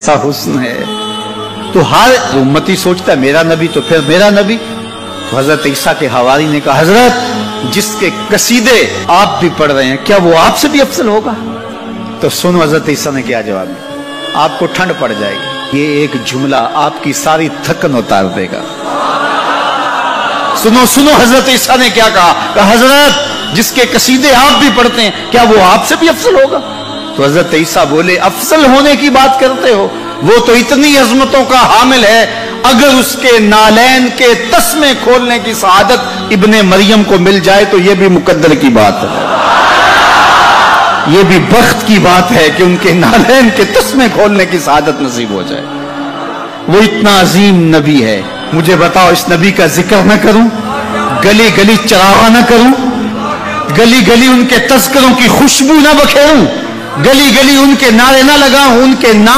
सा हुस्न है। तो हर उम्मती सोचता है मेरा नबी तो फिर मेरा नबी। तो हजरत ईसा के हवारी ने कहा, हजरत जिसके कसीदे आप भी पढ़ रहे हैं क्या वो आपसे भी अफसल होगा? तो सुनो हजरत ईसा ने क्या जवाब दिया, आपको ठंड पड़ जाएगी, ये एक जुमला आपकी सारी थकन उतार देगा। सुनो सुनो हजरत ईसा ने क्या कहा, हजरत जिसके कसीदे आप भी पढ़ते हैं क्या वो आपसे भी अफसल होगा? तो हजरत ईसा बोले, अफसल होने की बात करते हो, वो तो इतनी अजमतों का हामिल है, अगर उसके नालैन के तस्मे खोलने की सआदत इब्ने मरियम को मिल जाए तो यह भी मुकद्दर की बात है, यह भी बख्त की बात है कि उनके नालैन के तस्मे खोलने की सआदत नसीब हो जाए। वो इतना अजीम नबी है। मुझे बताओ इस नबी का जिक्र न करूं, गली गली चरावा न करूं, गली गली उनके तस्करों की खुशबू न बखेरूं, गली गली उनके नारे न लगाऊं, उनके नाम